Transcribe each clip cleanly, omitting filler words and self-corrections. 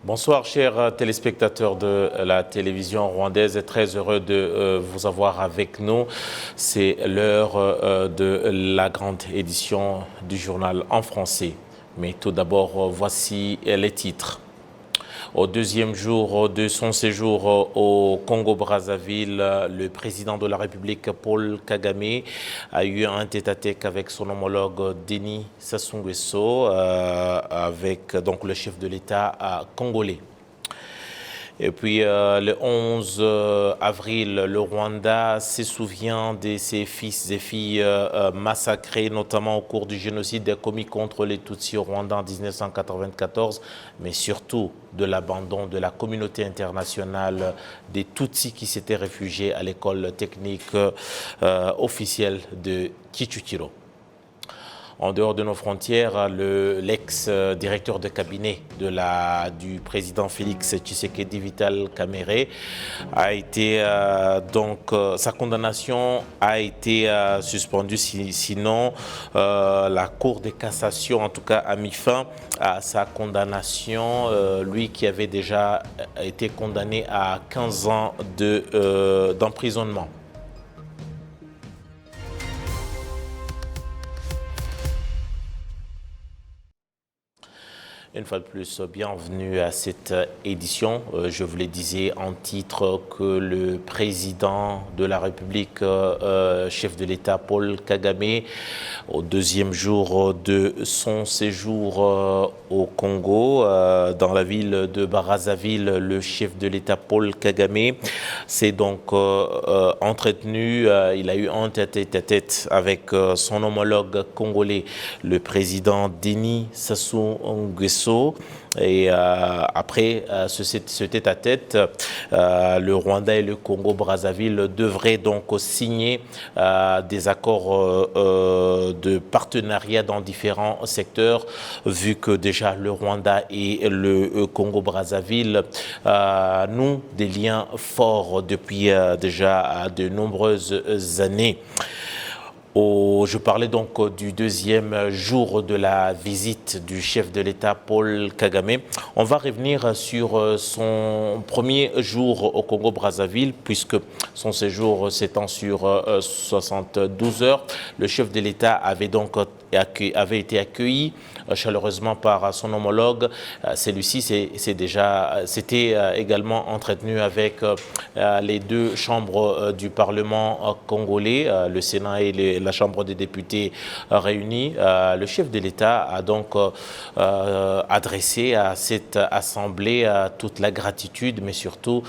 Bonsoir chers téléspectateurs de la télévision rwandaise, très heureux de vous avoir avec nous. C'est l'heure de la grande édition du journal en français. Mais tout d'abord, voici les titres. Au deuxième jour de son séjour au Congo-Brazzaville, le président de la République, Paul Kagame, a eu un tête-à-tête avec son homologue Denis Sassou Nguesso, avec donc le chef de l'État congolais. Et puis le 11 avril, le Rwanda se souvient de ses fils et filles massacrés, notamment au cours du génocide commis contre les Tutsis au Rwanda en 1994, mais surtout de l'abandon de la communauté internationale des Tutsis qui s'étaient réfugiés à l'école technique officielle de Kicukiro. En dehors de nos frontières, l'ex-directeur de cabinet du président Félix Tshisekedi, Vital Kamerhe, a été sa condamnation a été suspendue. Sinon, la Cour de cassation, en tout cas, a mis fin à sa condamnation. Lui qui avait déjà été condamné à 15 ans d'emprisonnement. Une fois de plus, bienvenue à cette édition. Je vous le disais en titre que le président de la République, chef de l'État, Paul Kagame, au deuxième jour de son séjour au Congo, dans la ville de Brazzaville, le chef de l'État, Paul Kagame, s'est donc entretenu. Il a eu un tête-à-tête avec son homologue congolais, le président Denis Sassou Nguesso. Et après ce tête-à-tête, le Rwanda et le Congo-Brazzaville devraient donc signer des accords de partenariat dans différents secteurs, vu que déjà le Rwanda et le Congo-Brazzaville nouent des liens forts depuis déjà de nombreuses années. Je parlais donc du deuxième jour de la visite du chef de l'État, Paul Kagame. On va revenir sur son premier jour au Congo-Brazzaville, puisque son séjour s'étend sur 72 heures. Le chef de l'État avait avait été accueilli chaleureusement par son homologue. Celui-ci s'était également entretenu avec les deux chambres du Parlement congolais, le Sénat et la Chambre des députés réunis. Le chef de l'État a donc adressé à cette assemblée toute la gratitude, mais surtout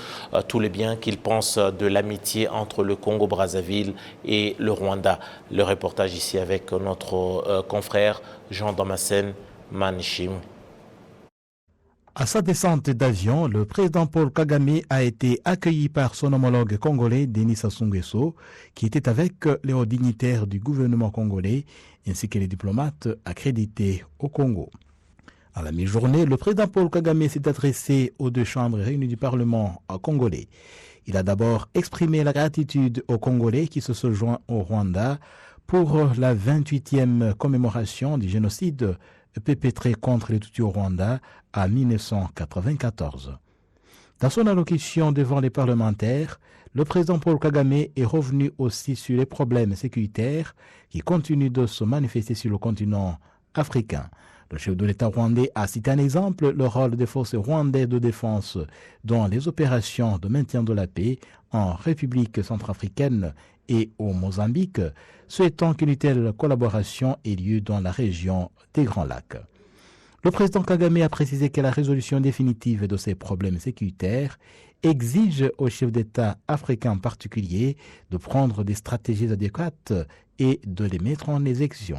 tous les biens qu'il pense de l'amitié entre le Congo-Brazzaville et le Rwanda. Le reportage ici avec notre confrère Jean Damascène Manishim. À sa descente d'avion, le président Paul Kagame a été accueilli par son homologue congolais Denis Sassou Nguesso, qui était avec les hauts dignitaires du gouvernement congolais ainsi que les diplomates accrédités au Congo. À la mi-journée, le président Paul Kagame s'est adressé aux deux chambres réunies du Parlement congolais. Il a d'abord exprimé la gratitude aux Congolais qui se sont joints au Rwanda pour la 28e commémoration du génocide perpétré contre les Tutsis au Rwanda en 1994. Dans son allocution devant les parlementaires, le président Paul Kagame est revenu aussi sur les problèmes sécuritaires qui continuent de se manifester sur le continent africain. Le chef de l'État rwandais a cité un exemple, le rôle des forces rwandaises de défense dans les opérations de maintien de la paix en République centrafricaine et au Mozambique, souhaitant qu'une telle collaboration ait lieu dans la région des Grands Lacs. Le président Kagame a précisé que la résolution définitive de ces problèmes sécuritaires exige aux chefs d'État africains en particulier de prendre des stratégies adéquates et de les mettre en exécution.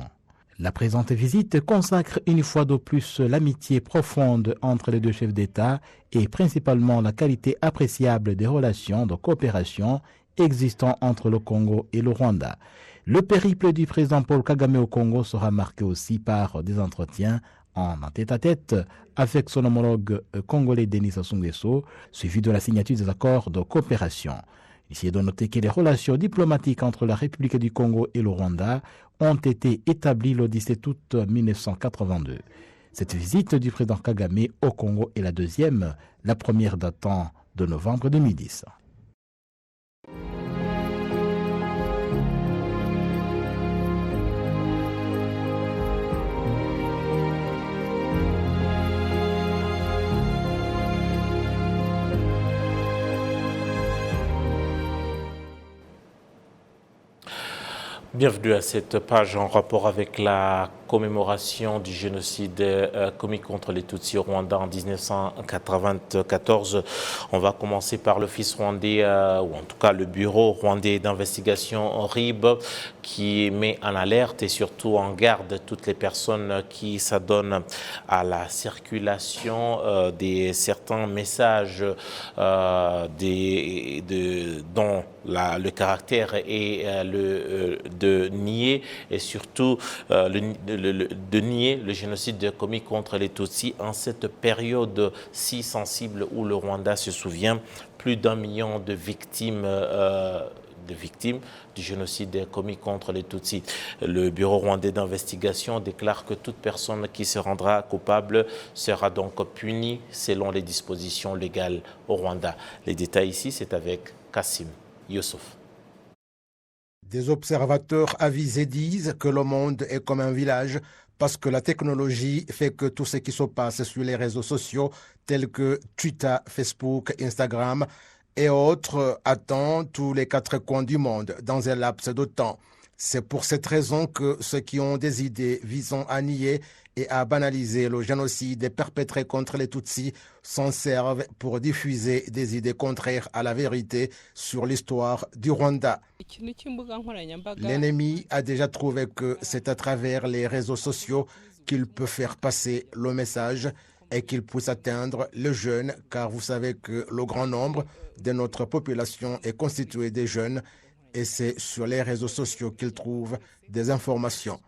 La présente visite consacre une fois de plus l'amitié profonde entre les deux chefs d'État et principalement la qualité appréciable des relations de coopération existant entre le Congo et le Rwanda. Le périple du président Paul Kagame au Congo sera marqué aussi par des entretiens en tête-à-tête avec son homologue congolais Denis Sassou Nguesso, suivi de la signature des accords de coopération. Il est de noter que les relations diplomatiques entre la République du Congo et le Rwanda ont été établies le 17 août 1982. Cette visite du président Kagame au Congo est la deuxième, la première datant de novembre 2010. Bienvenue à cette page en rapport avec la commémoration du génocide commis contre les Tutsis au Rwanda en 1994. On va commencer par l'Office rwandais, ou en tout cas le Bureau rwandais d'investigation RIB, qui met en alerte et surtout en garde toutes les personnes qui s'adonnent à la circulation de certains messages dont le caractère est de nier et surtout de nier le génocide commis contre les Tutsis en cette période si sensible où le Rwanda se souvient plus d'1 million de victimes du génocide commis contre les Tutsis. Le Bureau rwandais d'investigation déclare que toute personne qui se rendra coupable sera donc punie selon les dispositions légales au Rwanda. Les détails ici, c'est avec Kassim Youssouf. Des observateurs avisés disent que le monde est comme un village parce que la technologie fait que tout ce qui se passe sur les réseaux sociaux tels que Twitter, Facebook, Instagram et autres attend tous les 4 coins du monde dans un laps de temps. C'est pour cette raison que ceux qui ont des idées visant à nier et à banaliser le génocide perpétré contre les Tutsis s'en servent pour diffuser des idées contraires à la vérité sur l'histoire du Rwanda. L'ennemi a déjà trouvé que c'est à travers les réseaux sociaux qu'il peut faire passer le message et qu'il puisse atteindre les jeunes, car vous savez que le grand nombre de notre population est constitué des jeunes et c'est sur les réseaux sociaux qu'ils trouvent des informations.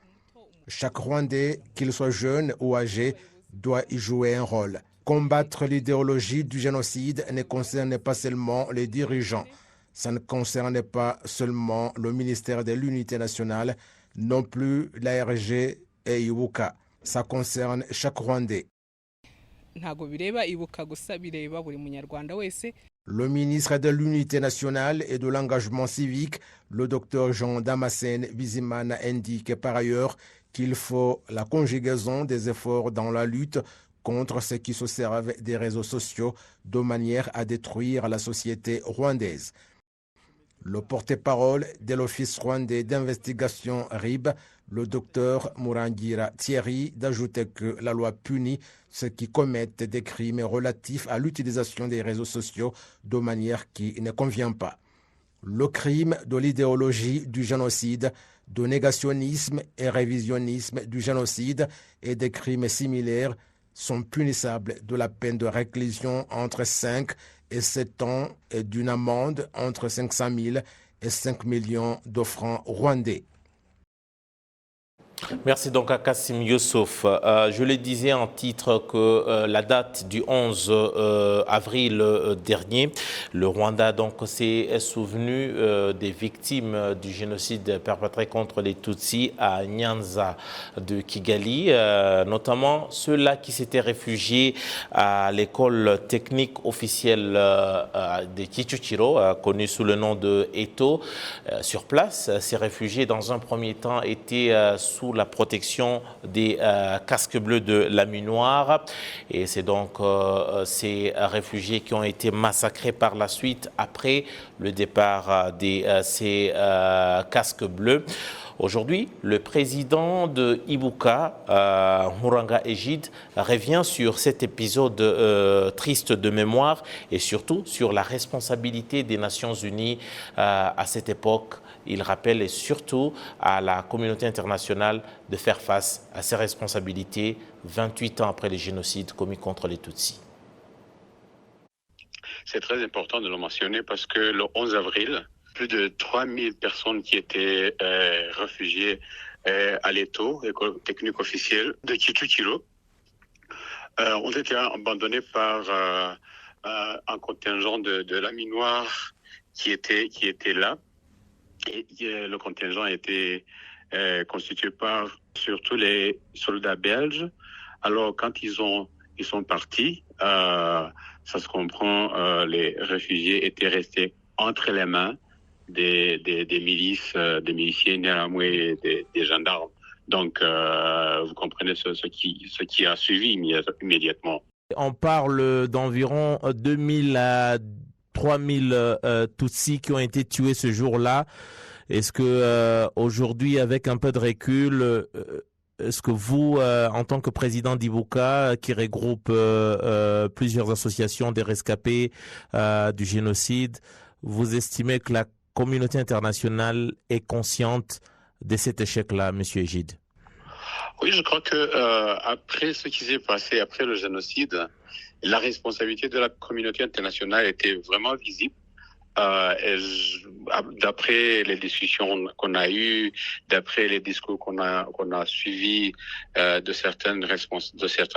Chaque Rwandais, qu'il soit jeune ou âgé, doit y jouer un rôle. Combattre l'idéologie du génocide ne concerne pas seulement les dirigeants. Ça ne concerne pas seulement le ministère de l'Unité nationale, non plus l'ARG et Ibuka. Ça concerne chaque Rwandais. Le ministre de l'Unité nationale et de l'engagement civique, le docteur Jean Damascène Bizimana, indique par ailleurs qu'il faut la conjugaison des efforts dans la lutte contre ceux qui se servent des réseaux sociaux de manière à détruire la société rwandaise. Le porte-parole de l'Office rwandais d'investigation RIB, le docteur Murangira Thierry, d'ajouter que la loi punit ceux qui commettent des crimes relatifs à l'utilisation des réseaux sociaux de manière qui ne convient pas. Le crime de l'idéologie du génocide, de négationnisme et révisionnisme du génocide et des crimes similaires sont punissables de la peine de réclusion entre 5 et 7 ans et d'une amende entre 500 000 et 5 millions de francs rwandais. Merci donc à Kassim Youssouf. Je le disais en titre que la date du 11 avril dernier, le Rwanda donc s'est souvenu des victimes du génocide perpétré contre les Tutsis à Nyanza de Kigali, notamment ceux-là qui s'étaient réfugiés à l'école technique officielle de Kicukiro, connue sous le nom de Eto. Sur place, ces réfugiés, dans un premier temps, étaient sous la protection des casques bleus de la nuit noire. Et c'est donc ces réfugiés qui ont été massacrés par la suite après le départ de ces casques bleus. Aujourd'hui, le président de Ibuka, Nkuranga Egide, revient sur cet épisode triste de mémoire et surtout sur la responsabilité des Nations Unies à cette époque. Il rappelle surtout à la communauté internationale de faire face à ses responsabilités 28 ans après les génocides commis contre les Tutsis. C'est très important de le mentionner parce que le 11 avril, plus de 3000 personnes qui étaient réfugiées à l'ETO, école technique officielle de Kicukiro, ont été abandonnées par un contingent de la nuit noire qui était là. Et le contingent a été constitué par surtout les soldats belges, Alors, quand ils sont partis, ça se comprend, les réfugiés étaient restés entre les mains des milices, des miliciens néanmoins des gendarmes. Donc, vous comprenez ce qui a suivi immédiatement. On parle d'environ 2000 à 3000 Tutsis qui ont été tués ce jour-là. Est-ce que aujourd'hui, avec un peu de recul, est-ce que vous, en tant que président d'Ibuka, qui regroupe plusieurs associations des rescapés du génocide, vous estimez que la communauté internationale est consciente de cet échec-là, M. Egide? Oui, je crois que après ce qui s'est passé, après le génocide, la responsabilité de la communauté internationale était vraiment visible. D'après les discussions qu'on a eues, d'après les discours qu'on a suivis de certains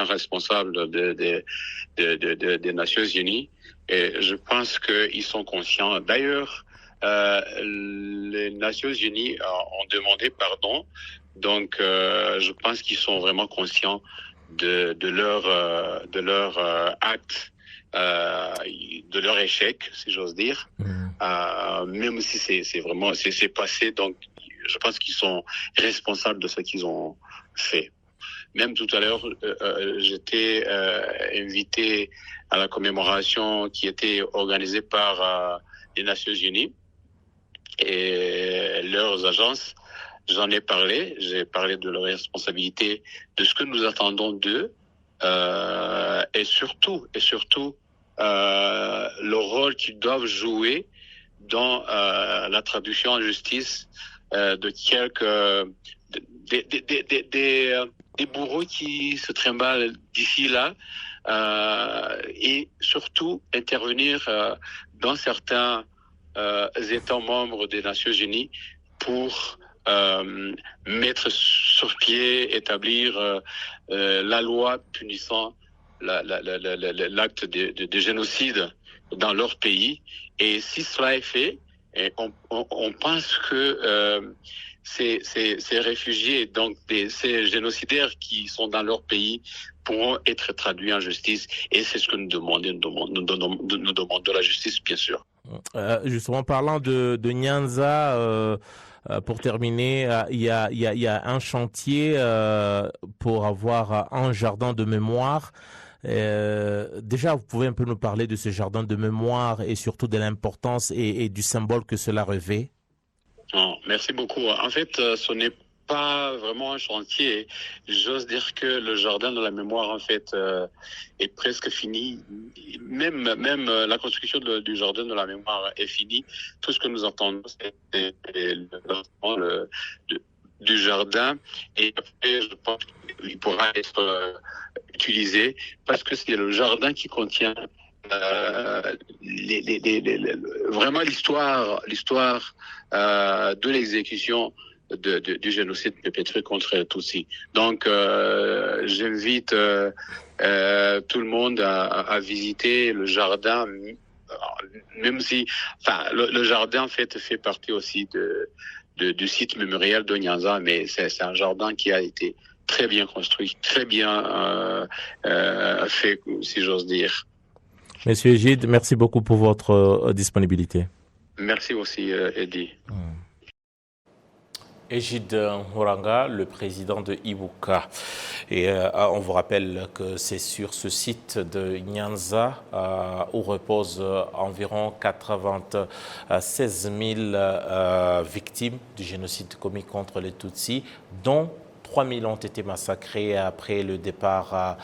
responsables des Nations Unies, et je pense qu'ils sont conscients. D'ailleurs, les Nations Unies ont demandé pardon, donc je pense qu'ils sont vraiment conscients de leur acte. De leur échec, si j'ose dire, même si c'est passé, donc je pense qu'ils sont responsables de ce qu'ils ont fait. Même tout à l'heure, j'étais invité à la commémoration qui était organisée par les Nations Unies et leurs agences. J'en ai parlé, j'ai parlé de leur responsabilité, de ce que nous attendons d'eux, et surtout le rôle qu'ils doivent jouer dans la traduction en justice de quelques des bourreaux qui se trimballent d'ici là, et surtout intervenir dans certains États membres des Nations Unies pour mettre sur pied, établir la loi punissant l'acte de génocide dans leur pays. Et si cela est fait, on pense que ces réfugiés, donc ces génocidaires qui sont dans leur pays, pourront être traduits en justice. Et c'est ce que nous demandons. Nous demandons la justice, bien sûr. Justement, parlant de Nyanza, pour terminer, il y a un chantier pour avoir un jardin de mémoire. Déjà, vous pouvez un peu nous parler de ce jardin de mémoire et surtout de l'importance et du symbole que cela revêt? Non, merci beaucoup. En fait, ce n'est pas vraiment un chantier. J'ose dire que le jardin de la mémoire, en fait, est presque fini. Même la construction du jardin de la mémoire est finie. Tout ce que nous entendons, c'est le lancement du jardin. Et après, je pense qu'il pourra être utilisé parce que c'est le jardin qui contient vraiment l'histoire de l'exécution du génocide perpétré contre Tutsis. Donc, j'invite tout le monde à visiter le jardin, même si, le jardin en fait fait partie aussi du site mémorial de Nyanza, mais c'est un jardin qui a été très bien construit, très bien fait, si j'ose dire. Monsieur Egide, merci beaucoup pour votre disponibilité. Merci aussi, Eddy. Egide Nkuranga, le président de Ibuka. Et on vous rappelle que c'est sur ce site de Nyanza où reposent environ 96 000 victimes du génocide commis contre les Tutsis, dont 3 000 ont été massacrés après le départ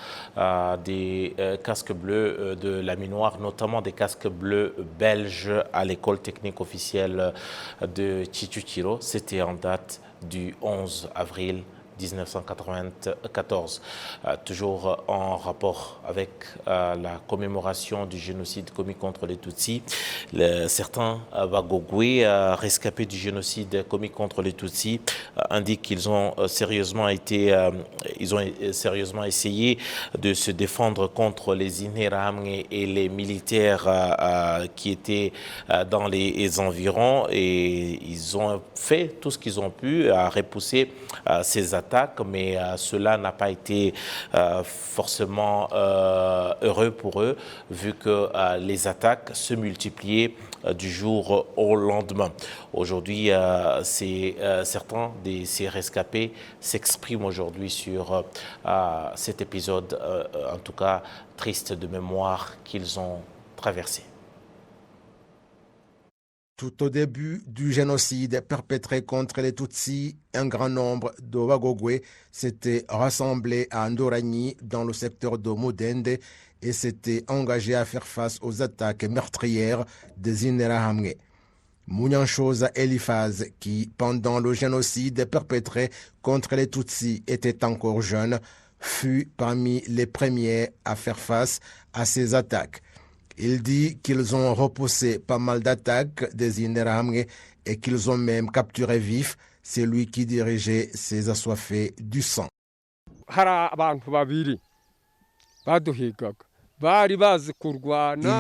des casques bleus de la minoire, notamment des casques bleus belges à l'école technique officielle de Tchitchouchiro. C'était en date du 11 avril 1994. Toujours en rapport avec la commémoration du génocide commis contre les Tutsis, certains Bagogwe, rescapés du génocide commis contre les Tutsis, indiquent qu'ils ont sérieusement essayé de se défendre contre les Interahamwe et les militaires qui étaient dans les environs, et ils ont fait tout ce qu'ils ont pu à repousser ces attaques attaques, mais cela n'a pas été forcément heureux pour eux, vu que les attaques se multipliaient du jour au lendemain. Aujourd'hui, certains de ces rescapés s'expriment aujourd'hui sur cet épisode, en tout cas triste de mémoire qu'ils ont traversé. Tout au début du génocide perpétré contre les Tutsis, un grand nombre de Wagogwe s'étaient rassemblés à Ndoragni dans le secteur de Mudende et s'étaient engagés à faire face aux attaques meurtrières des Interahamwe. Munyanshoza Eliphaz, qui, pendant le génocide perpétré contre les Tutsis, était encore jeune, fut parmi les premiers à faire face à ces attaques. Il dit qu'ils ont repoussé pas mal d'attaques des Interahamwe et qu'ils ont même capturé vif celui qui dirigeait ces assoiffés du sang. Il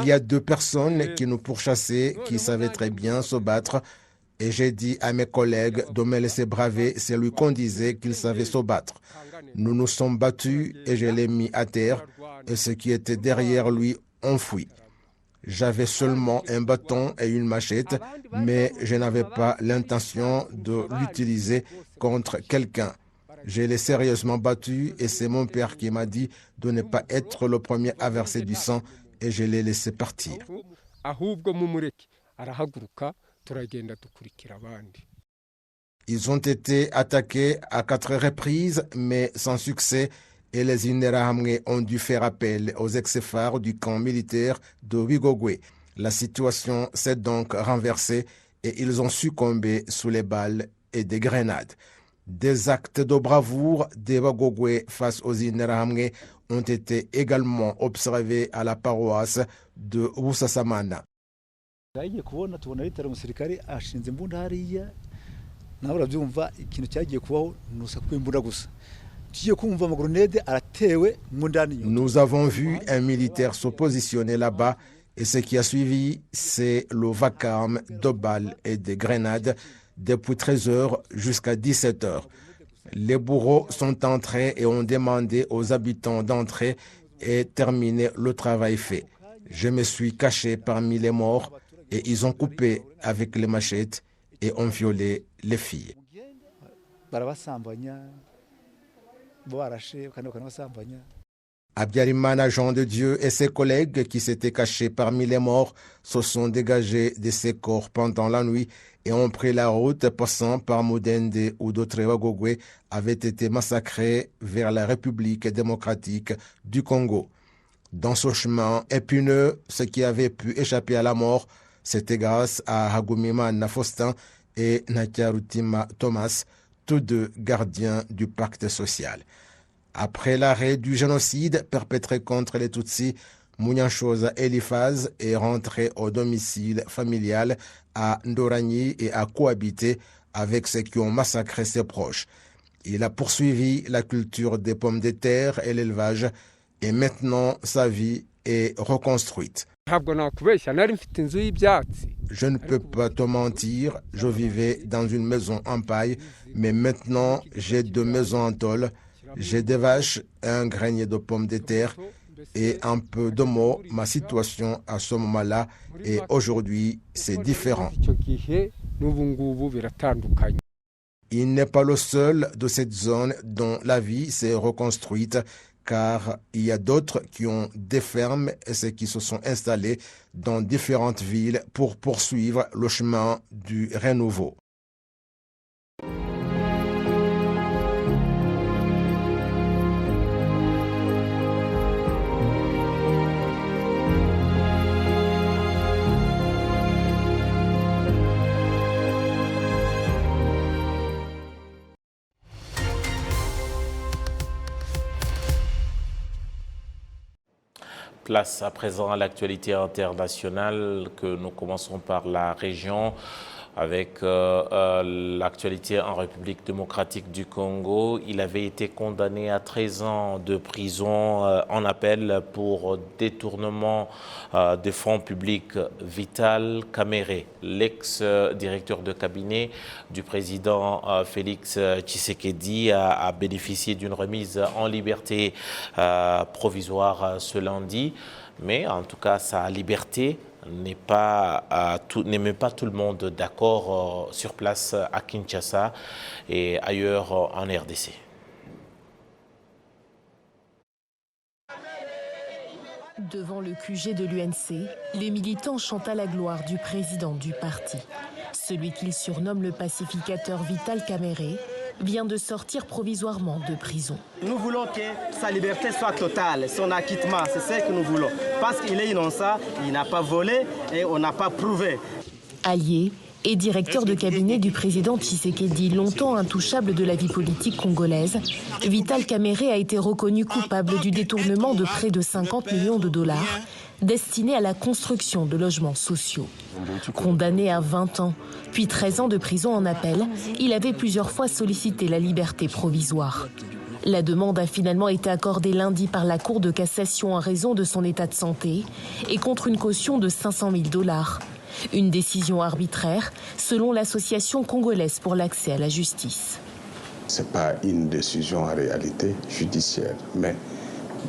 y a deux personnes qui nous pourchassaient, qui savaient très bien se battre, et j'ai dit à mes collègues de me laisser braver celui qu'on disait qu'il savait se battre. Nous nous sommes battus et je l'ai mis à terre, et ceux qui étaient derrière lui ont fui. J'avais seulement un bâton et une machette, mais je n'avais pas l'intention de l'utiliser contre quelqu'un. Je l'ai sérieusement battu et c'est mon père qui m'a dit de ne pas être le premier à verser du sang et je l'ai laissé partir. Ils ont été attaqués à 4 reprises, mais sans succès, et les Interahamwe ont dû faire appel aux ex-phares du camp militaire de Wigogwe. La situation s'est donc renversée et ils ont succombé sous les balles et des grenades. Des actes de bravoure des Wagogwe face aux Interahamwe ont été également observés à la paroisse de Busasamana. Nous avons vu un militaire se positionner là-bas et ce qui a suivi, c'est le vacarme de balles et de grenades depuis 13 heures jusqu'à 17 heures. Les bourreaux sont entrés et ont demandé aux habitants d'entrer et terminer le travail fait. Je me suis caché parmi les morts et ils ont coupé avec les machettes et ont violé les filles. Abdiarimana Jean de Dieu et ses collègues qui s'étaient cachés parmi les morts se sont dégagés de ces corps pendant la nuit et ont pris la route passant par Mudende où d'autres Wagogwe avaient été massacrés vers la République démocratique du Congo. Dans ce chemin épineux, ceux qui avaient pu échapper à la mort, c'était grâce à Hagumimana Faustin et Natiarutima Thomas, tous deux gardiens du pacte social. Après l'arrêt du génocide perpétré contre les Tutsis, Munyanshoza Eliphaz est rentré au domicile familial à Ndoragni et a cohabité avec ceux qui ont massacré ses proches. Il a poursuivi la culture des pommes de terre et l'élevage et maintenant sa vie est reconstruite. Je ne peux pas te mentir, je vivais dans une maison en paille, mais maintenant j'ai 2 maisons en tôle, j'ai des vaches et un grenier de pommes de terre et un peu de mots. Ma situation à ce moment-là et aujourd'hui c'est différent. Il n'est pas le seul de cette zone dont la vie s'est reconstruite, car il y a d'autres qui ont des fermes et ceux qui se sont installés dans différentes villes pour poursuivre le chemin du renouveau. Place à présent à l'actualité internationale que nous commençons par la région avec l'actualité en République démocratique du Congo. Il avait été condamné à 13 ans de prison en appel pour détournement de fonds publics. Vital Kamerhe, l'ex-directeur de cabinet du président Félix Tshisekedi, a bénéficié d'une remise en liberté provisoire ce lundi. Mais en tout cas, sa liberté ne met pas tout le monde d'accord sur place à Kinshasa et ailleurs en RDC. Devant le QG de l'UNC, les militants chantent à la gloire du président du parti. Celui qu'ils surnomment le pacificateur Vital Kamerhe vient de sortir provisoirement de prison. Nous voulons que sa liberté soit totale, son acquittement, c'est ce que nous voulons. Parce qu'il est innocent, il n'a pas volé et on n'a pas prouvé. Allié et directeur de cabinet du président Tshisekedi, longtemps intouchable de la vie politique congolaise, Vital Kamerhe a été reconnu coupable du détournement de près de 50 millions de dollars destinés à la construction de logements sociaux. Condamné à 20 ans, puis 13 ans de prison en appel, il avait plusieurs fois sollicité la liberté provisoire. La demande a finalement été accordée lundi par la Cour de cassation en raison de son état de santé et contre une caution de 500 000 dollars. Une décision arbitraire, selon l'Association congolaise pour l'accès à la justice. Ce n'est pas une décision en réalité judiciaire, mais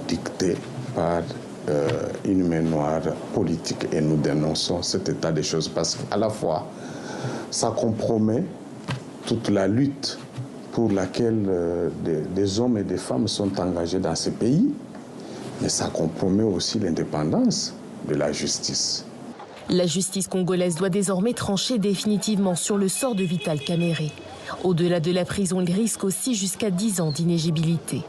dictée par une main noire politique. Et nous dénonçons cet état des choses parce qu'à la fois, ça compromet toute la lutte pour laquelle des hommes et des femmes sont engagés dans ce pays, mais ça compromet aussi l'indépendance de la justice. La justice congolaise doit désormais trancher définitivement sur le sort de Vital Kamerhe. Au-delà de la prison, il risque aussi jusqu'à 10 ans d'inéligibilité.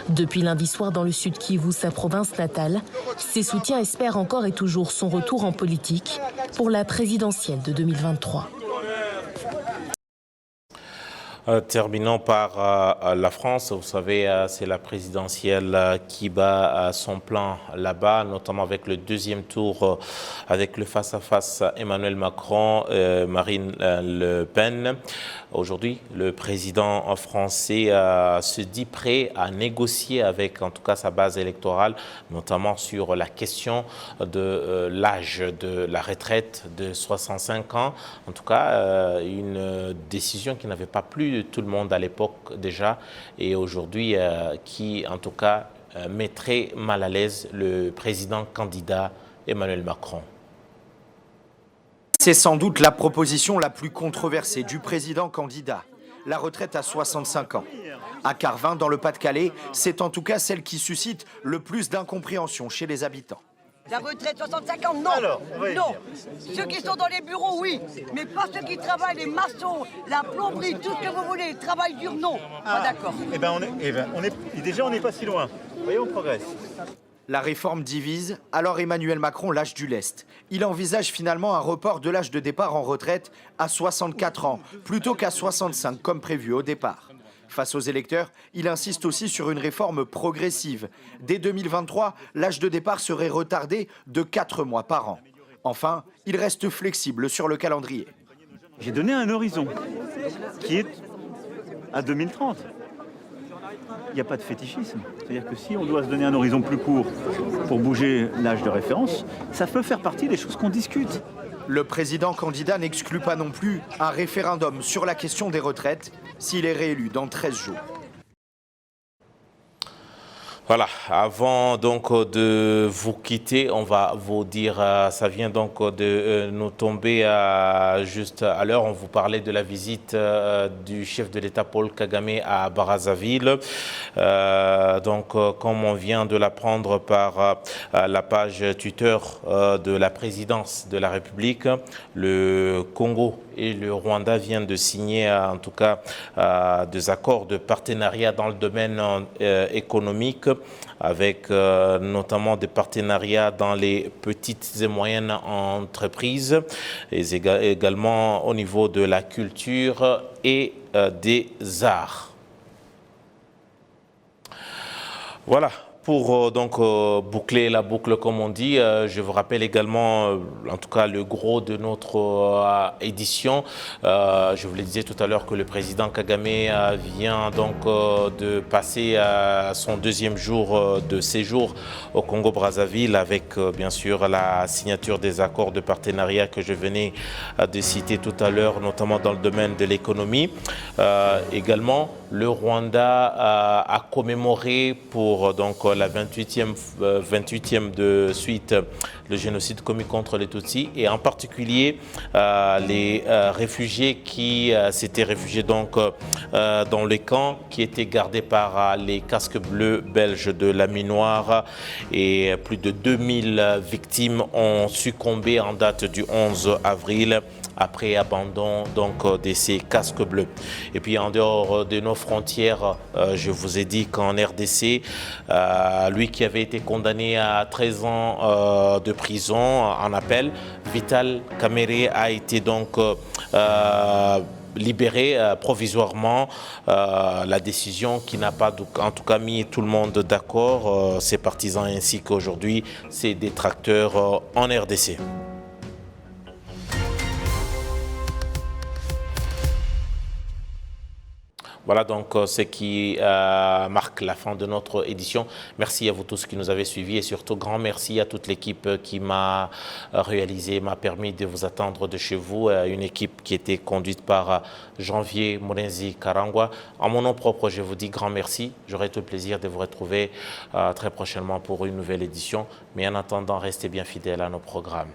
Depuis lundi soir dans le Sud Kivu, sa province natale, ses soutiens espèrent encore et toujours son retour en politique pour la présidentielle de 2023. Terminons par la France. Vous savez, c'est la présidentielle qui bat son plan là-bas, notamment avec le deuxième tour, avec le face-à-face Emmanuel Macron, Marine Le Pen. Aujourd'hui, le président français se dit prêt à négocier avec, en tout cas, sa base électorale, notamment sur la question de l'âge de la retraite de 65 ans. En tout cas, une décision qui n'avait pas plu de tout le monde à l'époque déjà et aujourd'hui qui, en tout cas, mettrait mal à l'aise le président candidat Emmanuel Macron. C'est sans doute la proposition la plus controversée du président candidat, la retraite à 65 ans. À Carvin, dans le Pas-de-Calais, c'est en tout cas celle qui suscite le plus d'incompréhension chez les habitants. La retraite 65 ans, non. Alors, non. Ceux qui sont dans les bureaux, oui. Mais pas ceux qui travaillent, les maçons, la plomberie, tout ce que vous voulez, travail dur, non. Pas d'accord. Déjà, on n'est pas si loin. Vous voyez, on progresse. La réforme divise, alors Emmanuel Macron lâche du lest. Il envisage finalement un report de l'âge de départ en retraite à 64 ans, plutôt qu'à 65 comme prévu au départ. Face aux électeurs, il insiste aussi sur une réforme progressive. Dès 2023, l'âge de départ serait retardé de 4 mois par an. Enfin, il reste flexible sur le calendrier. J'ai donné un horizon qui est à 2030. Il n'y a pas de fétichisme. C'est-à-dire que si on doit se donner un horizon plus court pour bouger l'âge de référence, ça peut faire partie des choses qu'on discute. Le président candidat n'exclut pas non plus un référendum sur la question des retraites s'il est réélu dans 13 jours. Voilà, avant donc de vous quitter, on va vous dire, ça vient donc de nous tomber juste à l'heure, on vous parlait de la visite du chef de l'État Paul Kagame à Brazzaville. Donc comme on vient de l'apprendre par la page Twitter de la présidence de la République, le Congo et le Rwanda viennent de signer en tout cas des accords de partenariat dans le domaine économique, avec notamment des partenariats dans les petites et moyennes entreprises, et également au niveau de la culture et des arts. Voilà Pour boucler la boucle, comme on dit, je vous rappelle également, en tout cas, le gros de notre édition. Je vous le disais tout à l'heure que le président Kagame vient donc de passer son deuxième jour de séjour au Congo-Brazzaville avec, bien sûr, la signature des accords de partenariat que je venais de citer tout à l'heure, notamment dans le domaine de l'économie. Également, le Rwanda a commémoré pour donc la 28e de suite le génocide commis contre les Tutsis et en particulier les réfugiés qui s'étaient réfugiés donc dans les camps qui étaient gardés par les casques bleus belges de la Minoire et plus de 2000 victimes ont succombé en date du 11 avril après abandon donc de ces casques bleus. Et puis en dehors de nos frontières, je vous ai dit qu'en RDC, lui qui avait été condamné à 13 ans de prison en appel, Vital Kamerhe a été donc libéré provisoirement. La décision qui n'a pas en tout cas mis tout le monde d'accord, ses partisans ainsi qu'aujourd'hui ses détracteurs en RDC. Voilà donc ce qui marque la fin de notre édition. Merci à vous tous qui nous avez suivis et surtout grand merci à toute l'équipe qui m'a réalisé, m'a permis de vous attendre de chez vous. Une équipe qui était conduite par Janvier Morenzi Karangwa. En mon nom propre, je vous dis grand merci. J'aurai tout le plaisir de vous retrouver très prochainement pour une nouvelle édition. Mais en attendant, restez bien fidèles à nos programmes.